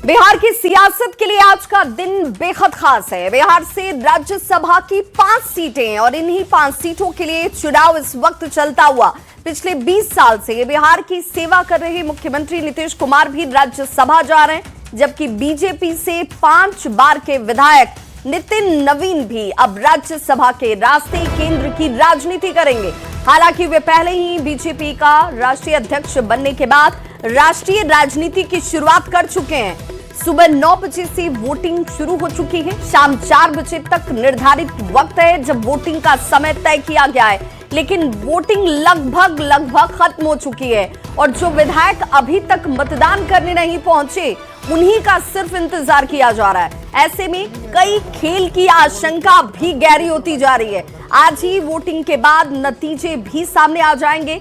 बिहार की सियासत के लिए आज का दिन बेहद खास है। बिहार से राज्यसभा की 5 सीटें और इन्हीं 5 सीटों के लिए चुनाव इस वक्त चलता हुआ। पिछले 20 साल से बिहार की सेवा कर रहे मुख्यमंत्री नीतीश कुमार भी राज्यसभा जा रहे हैं, जबकि बीजेपी से 5 बार के विधायक नितिन नवीन भी अब राज्यसभा के रास्ते केंद्र की राजनीति करेंगे। हालांकि वे पहले ही बीजेपी का राष्ट्रीय अध्यक्ष बनने के बाद राष्ट्रीय राजनीति की शुरुआत कर चुके हैं। सुबह 9 बजे से वोटिंग शुरू हो चुकी है। शाम 4 बजे तक निर्धारित वक्त है जब वोटिंग का समय तय किया गया है, लेकिन वोटिंग लगभग खत्म हो चुकी है और जो विधायक अभी तक मतदान करने नहीं पहुंचे उन्हीं का सिर्फ इंतजार किया जा रहा है। ऐसे में कई खेल की आशंका भी गहरी होती जा रही है। आज ही वोटिंग के बाद नतीजे भी सामने आ जाएंगे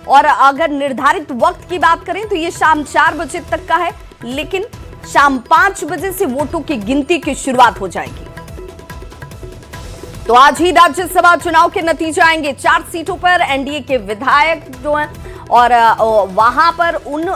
और अगर निर्धारित वक्त की बात करें तो ये शाम 4 बजे तक का है, लेकिन शाम 5 बजे से वोटों की गिनती की शुरुआत हो जाएगी। तो आज ही राज्यसभा चुनाव के नतीजे आएंगे। 4 सीटों पर एनडीए के विधायक जो हैं और वहां पर उन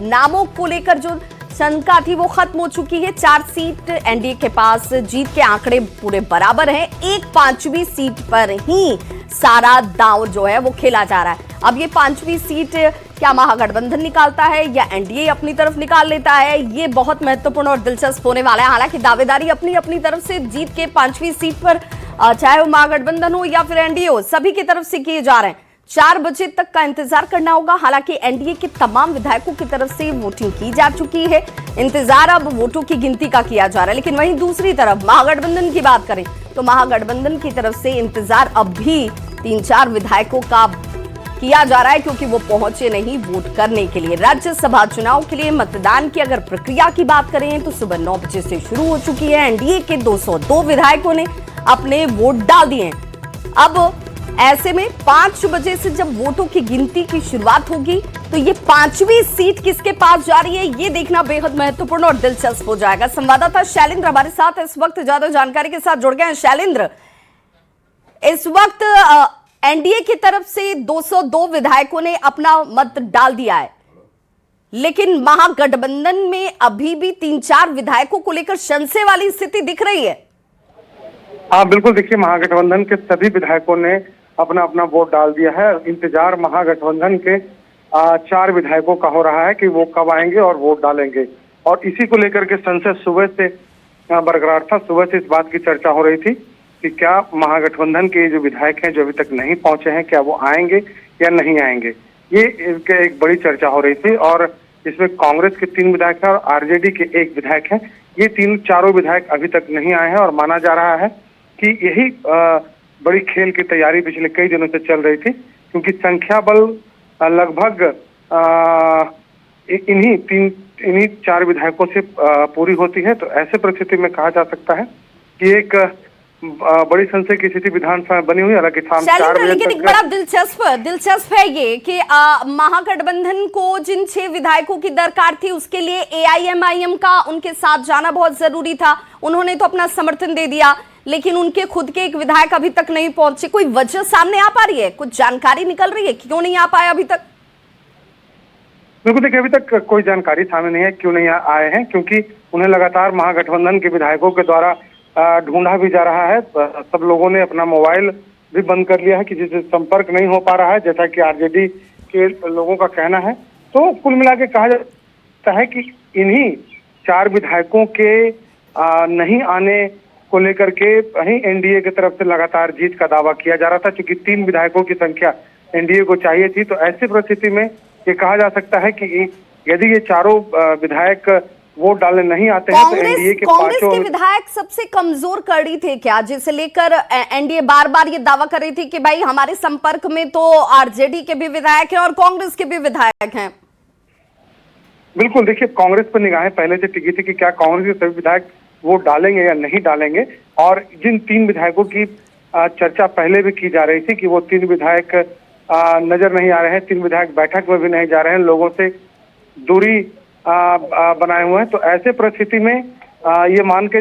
नामों को लेकर जो शंका थी वो खत्म हो चुकी है। 4 सीट एनडीए के पास, जीत के आंकड़े पूरे बराबर हैं। एक 5वीं सीट पर ही सारा दांव जो है वो खेला जा रहा है। अब ये 5वीं सीट क्या महागठबंधन निकालता है या एनडीए अपनी तरफ निकाल लेता है, ये बहुत महत्वपूर्ण और दिलचस्प होने वाला है। हालांकि दावेदारी अपनी तरफ से जीत के 5वीं सीट पर, चाहे वो महागठबंधन हो या फिर एनडीए हो, सभी की तरफ से किए जा रहे हैं। 4 बजे तक का इंतजार करना होगा। हालांकि एनडीए के तमाम विधायकों की तरफ से वोटिंग की जा चुकी है। इंतजार अब वोटों की गिनती का किया जा रहा है। लेकिन वहीं दूसरी तरफ महागठबंधन की बात करें तो महागठबंधन की तरफ से इंतजार अब भी 3-4 विधायकों का किया जा रहा है, क्योंकि वो पहुंचे नहीं वोट करने के लिए। राज्यसभा चुनाव के लिए मतदान की अगर प्रक्रिया की बात करें तो सुबह 9 बजे से शुरू हो चुकी है। एनडीए के 202 विधायकों ने अपने वोट डाल दिए हैं। अब ऐसे में 5 बजे से जब वोटों की गिनती की शुरुआत होगी तो ये 5वीं सीट किसके पास जा रही है, ये देखना बेहद महत्वपूर्ण और दिलचस्प हो जाएगा। संवाददाता शैलेंद्र हमारे साथ इस वक्त ज्यादा जानकारी के साथ जुड़ गए हैं। शैलेंद्र, इस वक्त एनडीए की तरफ से 202 विधायकों ने अपना मत डाल दिया है, लेकिन महागठबंधन में अभी भी 3-4 विधायकों को लेकर संशय वाली स्थिति दिख रही है। हाँ बिल्कुल, देखिए महागठबंधन के सभी विधायकों ने अपना वोट डाल दिया है। इंतजार महागठबंधन के 4 विधायकों का हो रहा है कि वो कब आएंगे और वोट डालेंगे, और इसी को लेकर के संशय सुबह से बरकरार था। सुबह से इस बात की चर्चा हो रही थी कि क्या महागठबंधन के जो विधायक हैं जो अभी तक नहीं पहुंचे हैं, क्या वो आएंगे या नहीं आएंगे, ये एक बड़ी चर्चा हो रही थी। और इसमें कांग्रेस के 3 विधायक हैं और आरजेडी के 1 विधायक हैं। ये चारों विधायक अभी तक नहीं आए हैं और माना जा रहा है कि यही बड़ी खेल की तैयारी पिछले कई दिनों से चल रही थी, क्योंकि संख्या बल लगभग इन्हीं 4 विधायकों से पूरी होती है। तो ऐसे परिस्थिति में कहा जा सकता है कि एक बड़ी संशय की स्थिति विधानसभा में बनी हुई। हालांकि शाम 4 बजे लेकिन एक बड़ा दिलचस्प है ये कि महागठबंधन को जिन 6 विधायकों की दरकार थी उसके लिए एआईएमआईएम का उनके साथ जाना बहुत जरूरी था। उन्होंने तो अपना समर्थन दे दिया, लेकिन उनके खुद के एक विधायक अभी तक नहीं पहुंचे। कोई वजह सामने आ पा रही है, कुछ जानकारी निकल रही है क्यों नहीं आ पाया अभी तक? बिल्कुल, देखिए अभी तक कोई जानकारी सामने नहीं है क्यों नहीं आए हैं, क्योंकि उन्हें लगातार महागठबंधन के विधायकों के द्वारा ढूंढा भी जा रहा है। सब लोगों ने अपना मोबाइल भी बंद कर लिया है कि जिससे संपर्क नहीं हो पा रहा है, जैसा कि आरजेडी के लोगों का कहना है। तो कुल मिला के कहा जाता है कि इन्हीं 4 विधायकों के नहीं आने को लेकर के ही एनडीए की तरफ से लगातार जीत का दावा किया जा रहा था, क्योंकि 3 विधायकों की संख्या एनडीए को चाहिए थी। तो ऐसी परिस्थिति में ये कहा जा सकता है कि यदि ये चारों विधायक वोट डालने नहीं आते हैं तो एनडीए के कांग्रेस के विधायक सबसे कमजोर कड़ी थे क्या, जिसे लेकर एनडीए बार-बार ये दावा कर रही थी कि भाई हमारे संपर्क में तो आरजेडी के भी विधायक हैं और कांग्रेस के भी विधायक हैं? बिल्कुल, देखिए कांग्रेस पर निगाहें पहले से टिकी थी कि क्या कांग्रेस के सभी विधायक वोट डालेंगे या नहीं डालेंगे। और जिन 3 विधायकों की चर्चा पहले भी की जा रही थी कि वो 3 विधायक नजर नहीं आ रहे हैं, 3 विधायक बैठक में भी नहीं जा रहे हैं, लोगों से दूरी बनाए हुए हैं। तो ऐसे परिस्थिति में ये मान के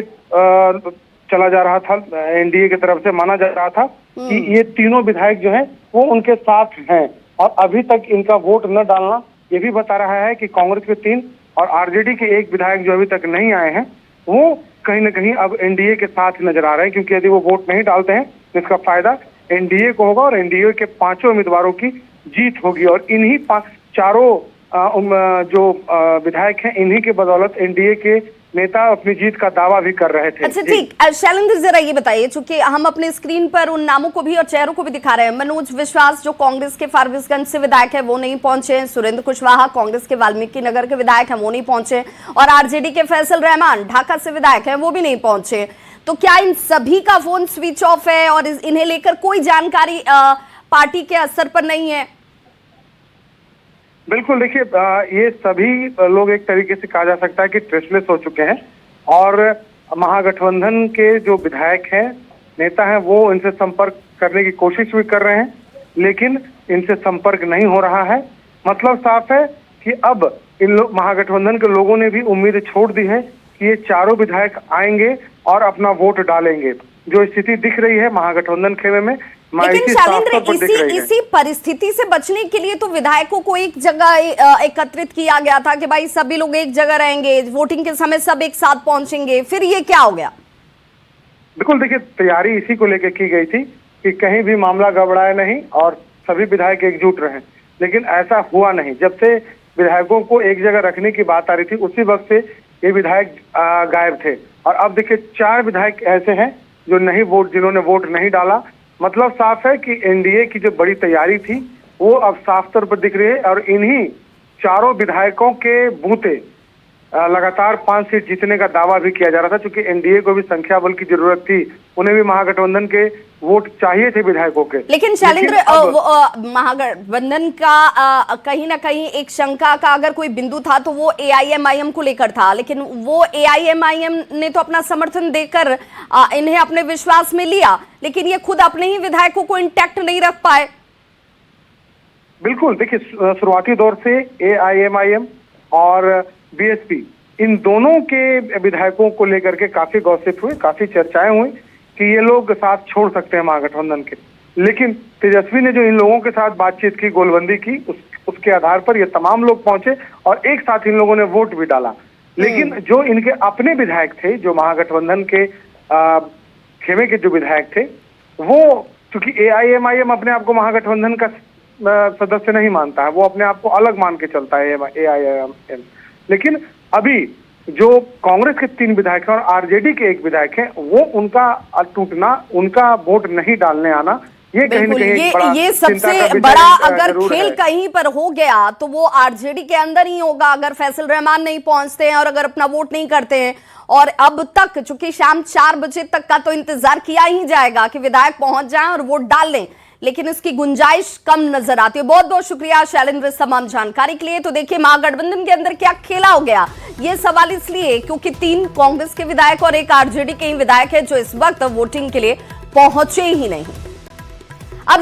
चला जा रहा था, एनडीए की तरफ से माना जा रहा था कि ये तीनों विधायक जो हैं वो उनके साथ हैं, और अभी तक इनका वोट न डालना ये भी बता रहा है कि कांग्रेस के 3 और आरजेडी के एक विधायक जो अभी तक नहीं आए हैं वो कहीं ना कहीं अब एनडीए के साथ नजर आ रहे हैं, क्योंकि यदि वो वोट नहीं डालते हैं तो इसका फायदा एनडीए को होगा और एनडीए के 5 उम्मीदवारों की जीत होगी। और इन्हीं चारों जो विधायक हैं इन्हीं के बदौलत एनडीए के नेता अपनी जीत का दावा भी कर रहे थे। अच्छा ठीक, शैलेंद्र जरा ये बताइए, चूंकि हम अपने स्क्रीन पर उन नामों को भी और चेहरों को भी दिखा रहे हैं। मनोज विश्वास जो कांग्रेस के फारबिसगंज से विधायक है वो नहीं पहुंचे, सुरेंद्र कुशवाहा कांग्रेस के वाल्मीकि नगर के विधायक हैं वो नहीं पहुंचे, और आरजेडी के फैसल रहमान ढाका से विधायक है वो भी नहीं पहुंचे। तो क्या इन सभी का फोन स्विच ऑफ है और इन्हें लेकर कोई जानकारी पार्टी के असर पर नहीं है? बिल्कुल, देखिए ये सभी लोग एक तरीके से कहा जा सकता है कि ट्रेसलेस हो चुके हैं और महागठबंधन के जो विधायक हैं, नेता हैं, वो इनसे संपर्क करने की कोशिश भी कर रहे हैं, लेकिन इनसे संपर्क नहीं हो रहा है। मतलब साफ है कि अब इन महागठबंधन के लोगों ने भी उम्मीद छोड़ दी है कि ये चारों विधायक आएंगे और अपना वोट डालेंगे। जो स्थिति दिख रही है महागठबंधन खेमे में, लेकिन शैलेंद्र इसी परिस्थिति से बचने के लिए तो विधायकों को एक जगह एकत्रित किया गया था कि भाई सभी लोग एक जगह रहेंगे, वोटिंग के समय सब एक साथ पहुंचेंगे, फिर ये क्या हो गया? बिल्कुल, देखिए तैयारी इसी को लेकर की गई थी कि कहीं भी मामला गड़बड़ाए नहीं और सभी विधायक एकजुट रहें, लेकिन ऐसा हुआ नहीं। जब से विधायकों को एक जगह रखने की बात आ रही थी उसी वक्त से ये विधायक गायब थे। और अब देखिए 4 विधायक ऐसे हैं जो जिन्होंने वोट नहीं डाला। मतलब साफ है कि एनडीए की जो बड़ी तैयारी थी वो अब साफ तौर पर दिख रही है और इन्हीं चारों विधायकों के बूते लगातार 5 सीट जीतने का दावा भी किया जा रहा था, क्योंकि एनडीए को भी संख्या बल की जरूरत थी, उन्हें भी महागठबंधन के वोट चाहिए थे विधायकों के। लेकिन शैलेंद्र महागठबंधन का कहीं ना कहीं एक शंका का अगर कोई बिंदु था तो वो एआईएमआईएम को लेकर था, लेकिन वो एआईएमआईएम ने तो अपना समर्थन देकर इन्हें अपने विश्वास में लिया, लेकिन ये खुद अपने ही विधायकों को इंटैक्ट नहीं रख पाए। बिल्कुल, देखिए शुरुआती दौर से एआईएमआईएम और बीएसपी इन दोनों के विधायकों को लेकर के काफी गॉसिप हुए, काफी चर्चाएं हुई कि ये लोग साथ छोड़ सकते हैं महागठबंधन के। लेकिन तेजस्वी ने जो इन लोगों के साथ बातचीत की, गोलबंदी की, उसके आधार पर ये तमाम लोग पहुंचे और एक साथ इन लोगों ने वोट भी डाला। लेकिन जो इनके अपने विधायक थे, जो महागठबंधन के खेमे के जो विधायक थे, वो क्योंकि एआईएमआईएम अपने आप को महागठबंधन का सदस्य नहीं मानता है, वो अपने आप को अलग मान के चलता है एआईएमआईएम। लेकिन अभी जो कांग्रेस के 3 विधायक हैं और आरजेडी के 1 विधायक हैं, वो उनका टूटना, उनका वोट नहीं डालने आना, ये कहीं ना कहीं ये सबसे बड़ा अगर खेल कहीं पर हो गया तो वो आरजेडी के अंदर ही होगा। अगर फैसल रहमान नहीं पहुंचते हैं और अगर अपना वोट नहीं करते हैं, और अब तक चूंकि शाम 4 बजे तक का तो इंतजार किया ही जाएगा कि विधायक पहुंच जाएं और वोट डाल लें, लेकिन इसकी गुंजाइश कम नजर आती है। बहुत बहुत शुक्रिया शैलेंद्र इस तमाम जानकारी के लिए। तो देखिए महागठबंधन के अंदर क्या खेला हो गया, ये सवाल इसलिए क्योंकि 3 कांग्रेस के विधायक और 1 आरजेडी के ही विधायक है जो इस वक्त वोटिंग के लिए पहुंचे ही नहीं। अब